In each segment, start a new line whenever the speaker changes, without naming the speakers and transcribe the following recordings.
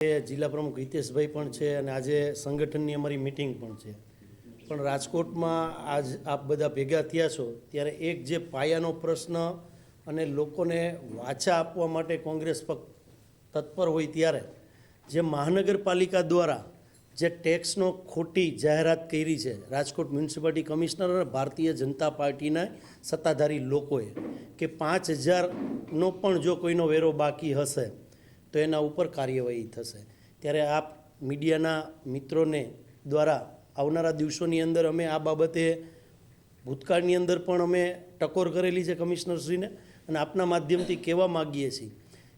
જિલ્લા પ્રમુખ હિતેશભાઈ પણ છે અને આજે સંગઠનની અમારી મીટિંગ પણ છે. પણ રાજકોટમાં આજ આપ બધા ભેગા થયા છો ત્યારે એક જે પાયાનો પ્રશ્ન અને લોકોને વાચા આપવા માટે કોંગ્રેસ તત્પર હોય ત્યારે જે મહાનગરપાલિકા દ્વારા જે ટેક્સનો ખોટી જાહેરાત કરી છે રાજકોટ મ્યુનિસિપાલિટી કમિશનર અને ભારતીય જનતા પાર્ટીના સત્તાધારી લોકોએ કે 5,000નો પણ જો કોઈનો વેરો બાકી હશે તો એના ઉપર કાર્યવાહી થશે. ત્યારે આપ મીડિયાના મિત્રોને દ્વારા આવનારા દિવસોની અંદર અમે આ બાબતે ભૂતકાળની અંદર પણ અમે ટકોર કરેલી છે કમિશનરશ્રીને અને આપના માધ્યમથી કહેવા માગીએ છીએ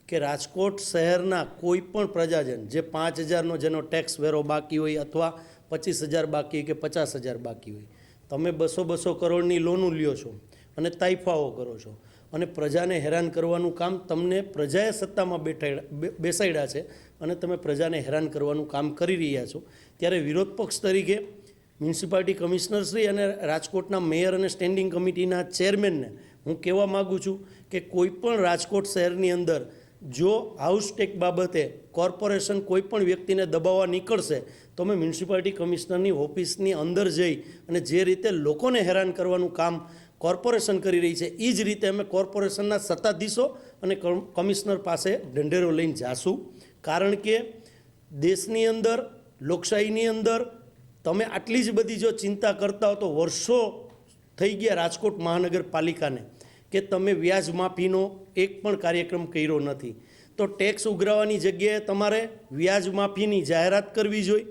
કે રાજકોટ શહેરના કોઈ પણ પ્રજાજન જે 5,000નો જેનો ટેક્સ વેરો બાકી હોય અથવા 25,000 બાકી હોય કે 50,000 બાકી હોય, તમે 200 કરોડની લોનું લ્યો છો અને તાઇફાઓ કરો છો અને પ્રજાને હેરાન કરવાનું કામ તમને પ્રજાએ સત્તામાં બેસાડ્યા છે અને તમે પ્રજાને હેરાન કરવાનું કામ કરી રહ્યા છો. ત્યારે વિરોધ પક્ષ તરીકે મ્યુનિસિપાલિટી કમિશનરશ્રી અને રાજકોટના મેયર અને સ્ટેન્ડિંગ કમિટીના ચેરમેનને હું કહેવા માગું છું કે કોઈ પણ રાજકોટ શહેરની અંદર જો હાઉસ ટેક્સ બાબતે કોર્પોરેશન કોઈ પણ વ્યક્તિને દબાવવા નીકળશે તો અમે મ્યુનિસિપાલિટી કમિશનરની ઓફિસની અંદર જઈ અને જે રીતે લોકોને હેરાન કરવાનું કામ કોર્પોરેશન કરી રહી છે એ જ રીતે અમે કોર્પોરેશનના સત્તાધીશો અને કમિશનર પાસે ઢંઢેરો લઈને જાશું. કારણ કે દેશની અંદર લોકશાહીની અંદર તમે આટલી જ બધી જો ચિંતા કરતા હો તો વર્ષો થઈ ગયા રાજકોટ મહાનગરપાલિકાને કે તમે વ્યાજ માફીનો એક પણ કાર્યક્રમ કર્યો નથી. તો ટેક્સ ઉઘરાવવાની જગ્યાએ તમારે વ્યાજ માફીની જાહેરાત કરવી જોઈએ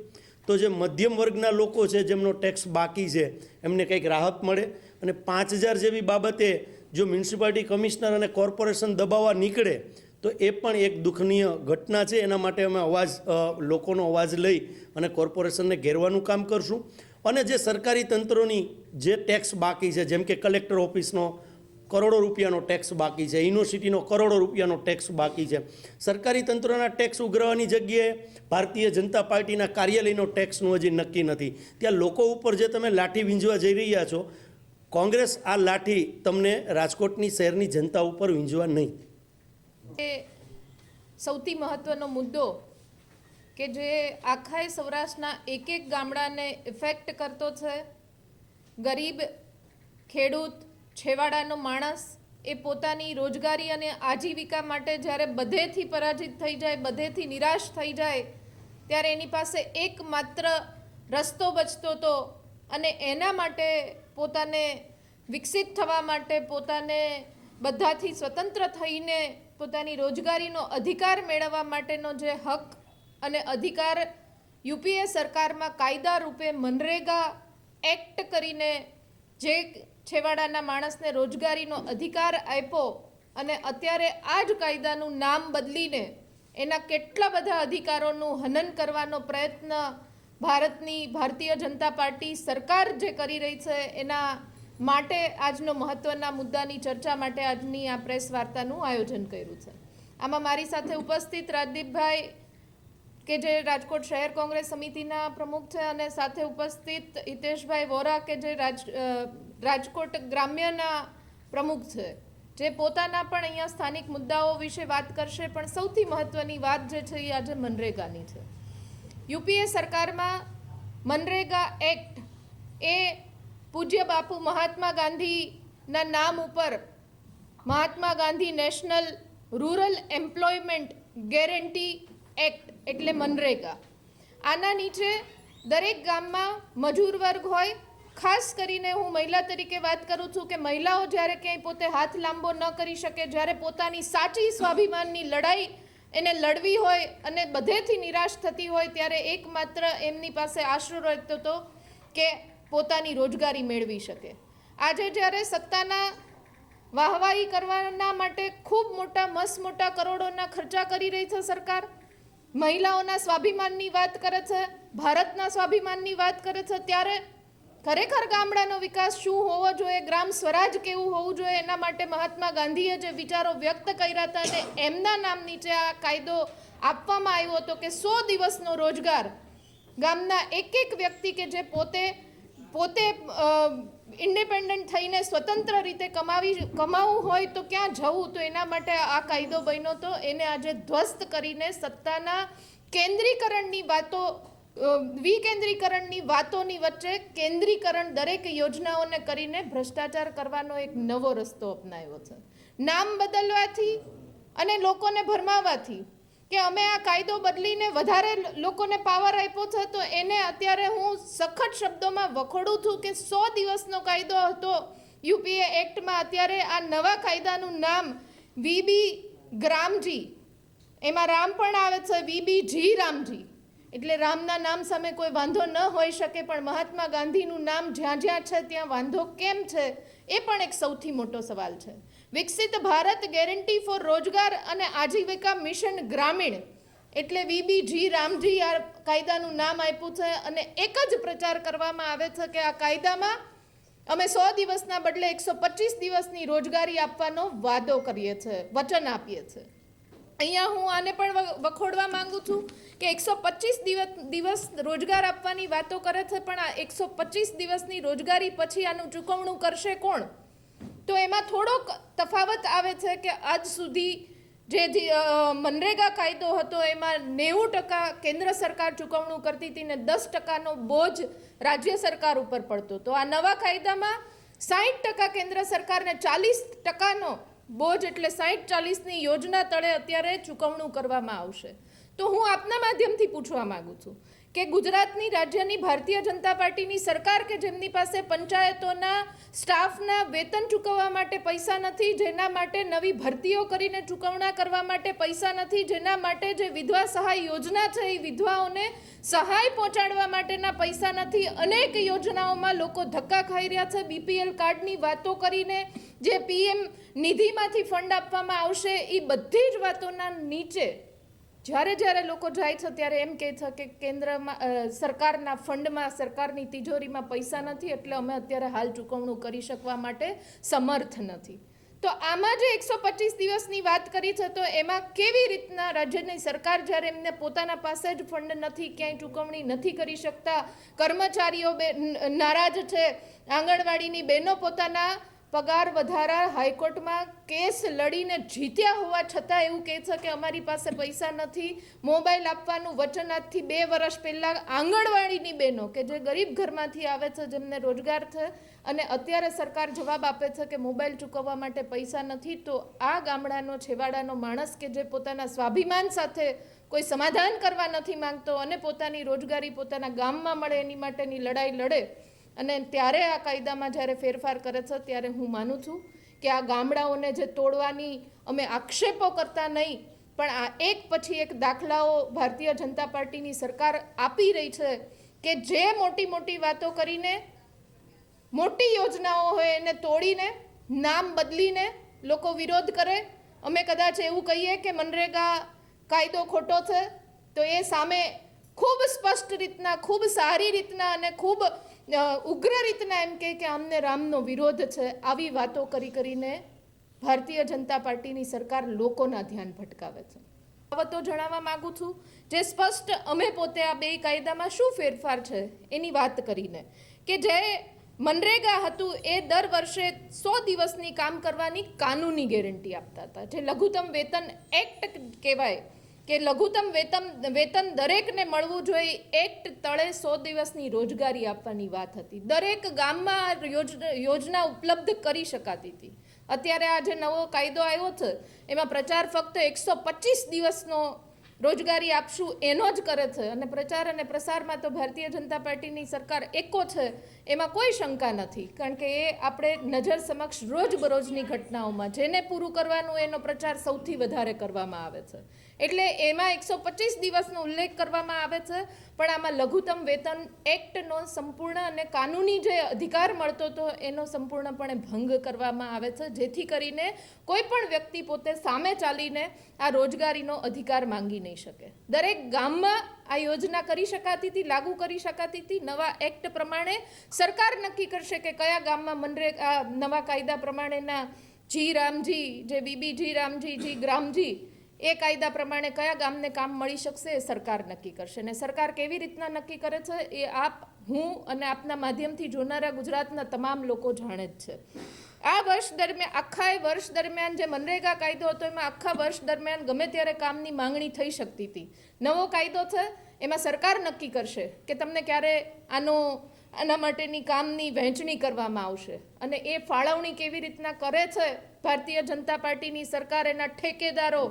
તો જે મધ્યમ વર્ગના લોકો છે જેમનો ટેક્સ બાકી છે એમને કંઈક રાહત મળે. અને 5,000 જેવી બાબતે જો મ્યુનિસિપાલિટી કમિશનર અને કોર્પોરેશન દબાવવા નીકળે તો એ પણ એક દુઃખનીય ઘટના છે. એના માટે અમે લોકોનો અવાજ લઈ અને કોર્પોરેશનને ઘેરવાનું કામ કરશું. અને જે સરકારી તંત્રોની જે ટેક્સ બાકી છે જેમ કે કલેક્ટર ઓફિસનો કરોડો રૂપિયાનો ટેક્સ બાકી છે, યુનિવર્સિટીનો કરોડો રૂપિયાનો ટેક્સ બાકી છે, સરકારી તંત્રના ટેક્સ ઉઘરાવવાની જગ્યાએ ભારતીય જનતા પાર્ટીના કાર્યાલયનો ટેક્સનું હજી નક્કી નથી. ત્યાં લોકો ઉપર જે તમે લાઠી વીંઝવા જઈ રહ્યા છો, કોંગ્રેસ આ લાઠી તમને રાજકોટની શહેરની જનતા ઉપર વીંઝવા નહીં.
સૌથી મહત્વનો મુદ્દો કે જે આખા સૌરાષ્ટ્રના એક ગામડાને ઇફેક્ટ કરતો છે. ગરીબ ખેડૂત છેવાડાનો માણસ એ પોતાની રોજગારી અને આજીવિકા માટે જ્યારે બધેથી પરાજિત થઈ જાય, બધેથી નિરાશ થઈ જાય ત્યારે એની પાસે એકમાત્ર રસ્તો બચતો હતો અને એના માટે પોતાને વિકસિત થવા માટે, પોતાને બધાથી સ્વતંત્ર થઈને પોતાની રોજગારીનો અધિકાર મેળવવા માટેનો જે હક અને અધિકાર યુપીએ સરકારમાં કાયદા રૂપે મનરેગા એક્ટ કરીને જે છેવાડાના માણસને રોજગારીનો અધિકાર આપ્યો અને અત્યારે આ જ કાયદાનું નામ બદલીને એના કેટલા બધા અધિકારોનું હનન કરવાનો પ્રયત્ન ભારતીય જનતા પાર્ટી સરકાર જે કરી રહી છે એના માટે આજનો મહત્ત્વના મુદ્દાની ચર્ચા માટે આજની આ પ્રેસ વાર્તાનું આયોજન કર્યું છે. આમાં મારી સાથે ઉપસ્થિત રાજદીપભાઈ કે જે રાજકોટ શહેર કોંગ્રેસ સમિતિના પ્રમુખ છે અને સાથે ઉપસ્થિત હિતેશભાઈ વોરા કે જે રાજકોટ ગ્રામ્યના પ્રમુખ છે, જે પોતાના પણ અહીંયા સ્થાનિક મુદ્દાઓ વિશે વાત કરશે. પણ સૌથી મહત્ત્વની વાત જે છે એ આજે મનરેગાની છે. યુપીએ સરકારમાં મનરેગા એક્ટ એ પૂજ્ય બાપુ મહાત્મા ગાંધીના નામ ઉપર Mahatma Gandhi national rural employment guarantee act એટલે મનરેગા. આના નીચે દરેક ગામમાં મજૂર વર્ગ હોય. ખાસ કરીને હું મહિલા તરીકે વાત કરું છું કે મહિલાઓ જ્યારે ક્યાંય પોતે હાથ લાંબો ન કરી શકે, જ્યારે પોતાની સાચી સ્વાભિમાનની લડાઈ એને લડવી હોય અને બધેથી નિરાશ થતી હોય ત્યારે એકમાત્ર એમની પાસે આશરો રહેતો હતો કે પોતાની રોજગારી મેળવી શકે. આજે જ્યારે સત્તાના વાહવાહી કરવાના માટે ખૂબ મોટા કરોડોના ખર્ચા કરી રહી છે સરકાર, મહિલાઓના સ્વાભિમાનની વાત કરે છે, ભારતના સ્વાભિમાનની વાત કરે છે, ત્યારે ખરેખર ગામડાનો વિકાસ શું હોવો જોઈએ, ગ્રામ સ્વરાજ કેવું હોવું જોઈએ, એના માટે મહાત્મા ગાંધીએ જે વિચારો વ્યક્ત કર્યા હતા અને એમના નામ નીચે આ કાયદો આપવામાં આવ્યો હતો કે 100 દિવસનો રોજગાર ગામના એક વ્યક્તિ કે જે પોતે ઇન્ડિપેન્ડન્ટ થઈને સ્વતંત્ર રીતે કમાવું હોય તો ક્યાં જવું, તો એના માટે આ કાયદો બન્યો તો એને આજે ધ્વસ્ત કરીને સત્તાના કેન્દ્રીકરણની વાતો વિકેન્દ્રીકરણની વાતોની વચ્ચે કેન્દ્રીકરણ દરેક યોજનાઓને કરીને ભ્રષ્ટાચાર કરવાનો એક નવો રસ્તો અપનાવ્યો છે. નામ બદલવાથી અને લોકોને ભરમાવવાથી કે અમે આ કાયદો બદલીને વધારે લોકોને પાવર આપ્યો છે, તો એને અત્યારે હું સખત શબ્દોમાં વખોડું છું કે 100 દિવસનો કાયદો હતો યુપીએ એક્ટમાં, અત્યારે આ નવા કાયદાનું નામ વીબી ગ્રામજી, એમાં રામ પણ આવે છે, વીબીજી રામજી, એટલે રામના નામ સામે કોઈ વાંધો ન હોઈ શકે, પણ મહાત્મા ગાંધીનું નામ જ્યાં જ્યાં છે ત્યાં વાંધો કેમ છે એ પણ એક સૌથી મોટો સવાલ છે. વિકસિત ભારત ગેરંટી ફોર રોજગાર અને આજીવિકા મિશન ગ્રામીણ એટલે વીબીજી રામજી આ કાયદાનું નામ આપ્યું છે, અને એક જ પ્રચાર કરવામાં આવે છે કે આ કાયદામાં અમે 100 દિવસના બદલે 125 દિવસની રોજગારી આપવાનો વાદો કરીએ છીએ, વચન આપીએ છીએ. અહીંયા હું આને પણ વખોડવા માંગુ છું કે 125 દિવસ રોજગાર આપવાની વાતો કરે છે, પણ આ 125 દિવસની રોજગારી પછી આનું ચૂકવણું કરશે કોણ? તો એમાં થોડોક તફાવત આવે છે કે આજ સુધી જે મનરેગા કાયદો હતો એમાં 90% કેન્દ્ર સરકાર ચૂકવણું કરતી હતી ને 10%નો બોજ રાજ્ય સરકાર ઉપર પડતો. તો આ નવા કાયદામાં 60% કેન્દ્ર સરકારને 40%નો બોજ એટલે 60-40ની યોજના તળે અત્યારે ચૂકવણું કરવામાં આવશે. તો હું આપના માધ્યમથી પૂછવા માંગુ છું કે ગુજરાતની રાજ્યની ભારતીય જનતા પાર્ટીની સરકાર કે જેમની પાસે પંચાયતોના સ્ટાફના વેતન ચૂકવવા માટે પૈસા નથી, જેના માટે નવી ભરતીઓ કરીને ચૂકવણા કરવા માટે પૈસા નથી, જેના માટે જે વિધવા સહાય યોજના છે એ વિધવાઓને સહાય પહોંચાડવા માટેના પૈસા નથી, અનેક યોજનાઓમાં લોકો ધક્કા ખાઈ રહ્યા છે. બીપીએલ કાર્ડની વાતો કરીને જે પીએમ નિધિમાંથી ફંડ આપવામાં આવશે એ બધી જ વાતોના નીચે જ્યારે લોકો જાય છે ત્યારે એમ કહે છે કે કેન્દ્રમાં સરકારના ફંડમાં સરકારની તિજોરીમાં પૈસા નથી, એટલે અમે અત્યારે હાલ ચૂકવણું કરી શકવા માટે સમર્થ નથી. તો આમાં જે 125 દિવસની વાત કરી છે, તો એમાં કેવી રીતના રાજ્યની સરકાર જ્યારે એમને પોતાના પાસે જ ફંડ નથી, ક્યાંય ચૂકવણી નથી કરી શકતા, કર્મચારીઓ નારાજ છે, આંગણવાડીની બહેનો પોતાના પગાર વધારા હાઈકોર્ટમાં કેસ લડીને જીત્યા હોવા છતાં એવું કહે છે કે અમારી પાસે પૈસા નથી. મોબાઈલ આપવાનું વચન આજથી 2 વર્ષ પહેલાં આંગણવાડીની બહેનો કે જે ગરીબ ઘરમાંથી આવે છે, જેમને રોજગાર છે, અને અત્યારે સરકાર જવાબ આપે છે કે મોબાઈલ ચૂકવવા માટે પૈસા નથી. તો આ ગામડાનો છેવાડાનો માણસ કે જે પોતાના સ્વાભિમાન સાથે કોઈ સમાધાન કરવા નથી માંગતો અને પોતાની રોજગારી પોતાના ગામમાં મળે એની માટેની લડાઈ લડે, અને ત્યારે આ કાયદામાં જ્યારે ફેરફાર કરે છે ત્યારે હું માનું છું કે આ ગામડાઓને જે તોડવાની અમે આક્ષેપો કરતા નહીં, પણ આ એક પછી એક દાખલાઓ ભારતીય જનતા પાર્ટીની સરકાર આપી રહી છે કે જે મોટી મોટી વાતો કરીને મોટી યોજનાઓ હોય એને તોડીને નામ બદલીને લોકો વિરોધ કરે. અમે કદાચ એવું કહીએ કે મનરેગા કાયદો ખોટો છે તો એ સામે ખૂબ સ્પષ્ટ રીતના, ખૂબ સારી રીતના અને ખૂબ ઉગ્ર રીતના એમ કે અમને રામનો વિરોધ છે. આવી વાતો કરીને ભારતીય જનતા પાર્ટીની સરકાર લોકોના ધ્યાન ભટકાવે છે. બાબતો જણાવવા માંગુ છું જે સ્પષ્ટ અમે પોતે આ 2 કાયદામાં શું ફેરફાર છે એની વાત કરીને, કે જે મનરેગા હતું એ દર વર્ષે 100 દિવસની કામ કરવાની કાનૂની ગેરંટી આપતા હતા, જે લઘુત્તમ વેતન એક્ટ કહેવાય કે લઘુત્તમ વેતન દરેકને મળવું જોઈએ. એક્ટ તળે 100 દિવસની રોજગારી આપવાની વાત હતી, દરેક ગામમાં યોજના ઉપલબ્ધ કરી શકાતી હતી. અત્યારે આ જે નવો કાયદો આવ્યો છે એમાં પ્રચાર ફક્ત 125 દિવસનો રોજગારી આપશું એનો જ કરે છે, અને પ્રચાર અને પ્રસારમાં તો ભારતીય જનતા પાર્ટીની સરકાર એકો છે એમાં કોઈ શંકા નથી, કારણ કે એ આપણે નજર સમક્ષ રોજબરોજની ઘટનાઓમાં જેને પૂરું કરવાનું એનો પ્રચાર સૌથી વધારે કરવામાં આવે છે. એટલે એમાં 125 દિવસનો ઉલ્લેખ કરવામાં આવે છે, પણ આમાં લઘુત્તમ વેતન એક્ટનો સંપૂર્ણ અને કાનૂની જે અધિકાર મળતો હતો એનો સંપૂર્ણપણે ભંગ કરવામાં આવે છે, જેથી કરીને કોઈ પણ વ્યક્તિ પોતે સામે ચાલીને આ રોજગારીનો અધિકાર માંગી નહીં શકે. દરેક ગામમાં આ યોજના કરી શકાતી હતી, લાગુ કરી શકાતી હતી. નવા એક્ટ પ્રમાણે સરકાર નક્કી કરશે કે કયા ગામમાં મનરેગા નવા કાયદા પ્રમાણેના જી રામજી, જે વીબીજી રામજી, જી ગ્રામજી, એ કાયદા પ્રમાણે કયા ગામને કામ મળી શકશે એ સરકાર નક્કી કરશે. અને સરકાર કેવી રીતના નક્કી કરે છે એ આપ, હું અને આપના માધ્યમથી જોનારા ગુજરાતના તમામ લોકો જાણે જ છે. આ વર્ષ દરમિયાન આખા વર્ષ દરમિયાન જે મનરેગા કાયદો હતો એમાં આખા વર્ષ દરમિયાન ગમે ત્યારે કામની માંગણી થઈ શકતી હતી. નવો કાયદો છે એમાં સરકાર નક્કી કરશે કે તમને ક્યારે આના માટેની કામની વહેંચણી કરવામાં આવશે, અને એ ફાળવણી કેવી રીતના કરે છે ભારતીય જનતા પાર્ટીની સરકાર, એના ઠેકેદારો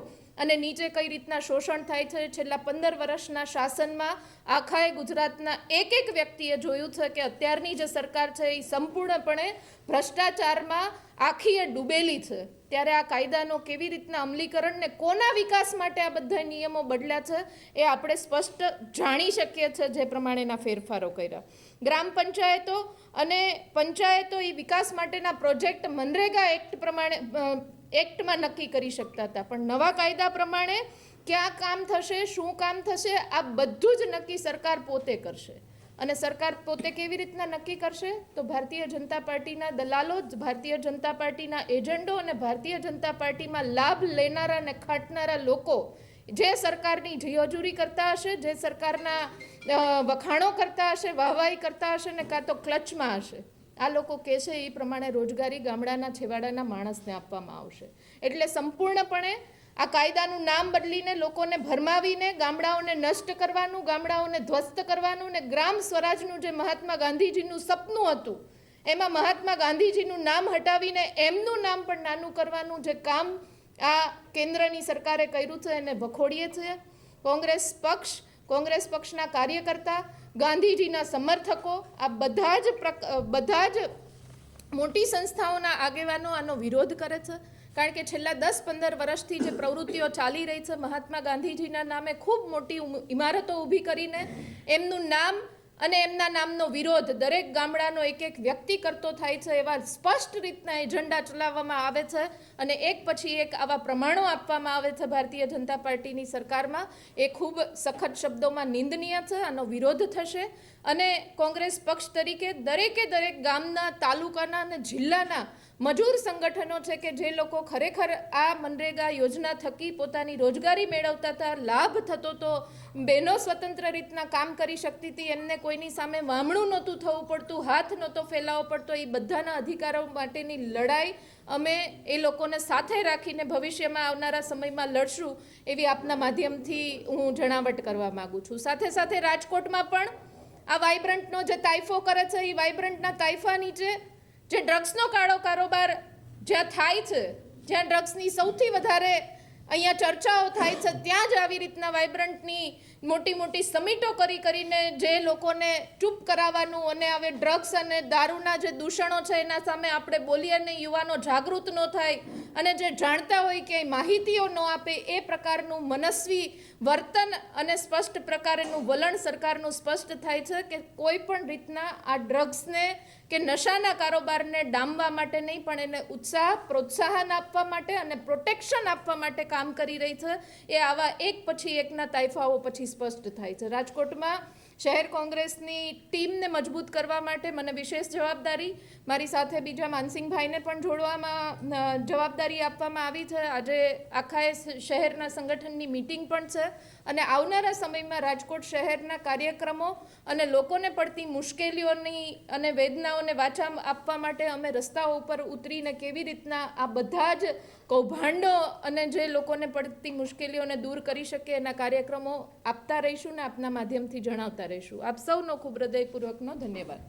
અને નીચે કઈ રીતના શોષણ થાય છે. છેલ્લા 15 વર્ષના શાસનમાં આખાએ ગુજરાતના એક વ્યક્તિએ જોયું છે કે અત્યારની જે સરકાર છે એ સંપૂર્ણપણે ભ્રષ્ટાચારમાં આખીએ ડૂબેલી છે. ત્યારે આ કાયદાનો કેવી રીતના અમલીકરણ ને કોના વિકાસ માટે આ બધા નિયમો બદલ્યા છે એ આપણે સ્પષ્ટ જાણી શકીએ છીએ જે પ્રમાણેના ફેરફારો કર્યા. ગ્રામ પંચાયતો અને પંચાયતો એ વિકાસ માટેના પ્રોજેક્ટ મનરેગા એક્ટમાં નક્કી કરી શકતા હતા, પણ નવા કાયદા પ્રમાણે ક્યાં કામ થશે, શું કામ થશે, આ બધું જ નક્કી સરકાર પોતે કરશે. અને સરકાર પોતે કેવી રીતના નક્કી કરશે? તો ભારતીય જનતા પાર્ટીના દલાલો, ભારતીય જનતા પાર્ટીના એજન્ડો અને ભારતીય જનતા પાર્ટીમાં લાભ લેનારા અને ખાટનારા લોકો જે સરકારની જીઓજૂરી કરતા હશે, જે સરકારના વખાણો કરતા હશે, વાહવાહી કરતા હશે ને કાં તો ક્લચમાં હશે, આ લોકો કહેશે એ પ્રમાણે રોજગારી ગામડાના છેવાડાના માણસને આપવામાં આવશે. એટલે સંપૂર્ણપણે આ કાયદાનું નામ બદલીને લોકોને ભરમાવીને ગામડાઓને નષ્ટ કરવાનું, ગામડાઓને ધ્વસ્ત કરવાનું ને ગ્રામ સ્વરાજનું જે મહાત્મા ગાંધીજીનું સપનું હતું એમાં મહાત્મા ગાંધીજીનું નામ હટાવીને એમનું નામ પણ નાનું કરવાનું જે કામ આ કેન્દ્રની સરકારે કર્યું છે એને વખોડીએ છીએ. કોંગ્રેસ પક્ષના કાર્યકર્તા, ગાંધીજીના સમર્થકો, આ બધા જ મોટી સંસ્થાઓના આગેવાનો આનો વિરોધ કરે છે. કારણ કે છેલ્લા 10-15 વર્ષથી જે પ્રવૃત્તિઓ ચાલી રહી છે મહાત્મા ગાંધીજીના નામે ખૂબ મોટી ઇમારતો ઊભી કરીને એમનું નામ અને એમના નામનો વિરોધ દરેક ગામડાનો એક વ્યક્તિ કરતો થાય છે, એવા સ્પષ્ટ રીતના એજન્ડા ચલાવવામાં આવે છે અને એક પછી એક આવા પ્રમાણો આપવામાં આવે છે ભારતીય જનતા પાર્ટીની સરકારમાં. એ ખૂબ સખત શબ્દોમાં નિંદનીય છે. આનો વિરોધ થશે અને કોંગ્રેસ પક્ષ તરીકે દરેક ગામના, તાલુકાના અને જિલ્લાના મજૂર સંગઠનો છે કે જે લોકો ખરેખર આ મનરેગા યોજના થકી પોતાની રોજગારી મેળવતા હતા, લાભ થતો તો, બહેનો સ્વતંત્ર રીતના કામ કરી શકતી હતી, એમને કોઈની સામે વામણું નહોતું થવું પડતું, હાથ નહોતો ફેલાવવો પડતો, એ બધાના અધિકારો માટેની લડાઈ અમે એ લોકોને સાથે રાખીને ભવિષ્યમાં આવનારા સમયમાં લડશું એવી આપના માધ્યમથી હું જણાવટ કરવા માગું છું. સાથે રાજકોટમાં પણ આ વાઇબ્રન્ટનો જે તાઇફો કરે છે એ વાઇબ્રન્ટના તાઇફા નીચે જે ડ્રગ્સનો કાળો કારોબાર જ્યાં થાય છે, જ્યાં ડ્રગ્સની સૌથી વધારે અહીંયા ચર્ચાઓ થાય છે, ત્યાં જ આવી રીતના વાઇબ્રન્ટની મોટી સમિટો કરીને જે લોકોને ચૂપ કરાવવાનું અને હવે ડ્રગ્સ અને દારૂના જે દૂષણો છે એના સામે આપણે બોલીએ ને યુવાનો જાગૃત ન થાય અને જે જાણતા હોય કે માહિતીઓ ન આપે એ પ્રકારનું મનસ્વી વર્તન અને સ્પષ્ટ પ્રકારનું વલણ સરકારનું સ્પષ્ટ થાય છે કે કોઈ પણ રીતના આ ડ્રગ્સને કે નશાના કારોબારને ડામવા માટે નહીં, પણ એને ઉત્સાહ, પ્રોત્સાહન આપવા માટે અને પ્રોટેક્શન આપવા માટે કામ કરી રહી છે. એ આવા એક પછી એકના તાઇફાઓ પછી સ્પષ્ટ થાય છે. રાજકોટમાં શહેર કોંગ્રેસની ટીમને મજબૂત કરવા માટે મને વિશેષ જવાબદારી, મારી સાથે બીજા માનસિંહભાઈને પણ જોડવામાં જવાબદારી આપવામાં આવી છે. આજે આખાએ શહેરના સંગઠનની મિટિંગ પણ છે અને આવનારા સમયમાં રાજકોટ શહેરના કાર્યક્રમો અને લોકોને પડતી મુશ્કેલીઓની અને વેદનાઓને વાચા આપવા માટે અમે રસ્તાઓ ઉપર ઉતરીને કેવી રીતના આ બધા જ કૌભાંડો અને જે લોકોને પડતી મુશ્કેલીઓને દૂર કરી શકે એના કાર્યક્રમો આપતા રહીશું ને આપના માધ્યમથી જણાવતા રહીશું. આપ સૌનો ખૂબ હૃદયપૂર્વકનો ધન્યવાદ.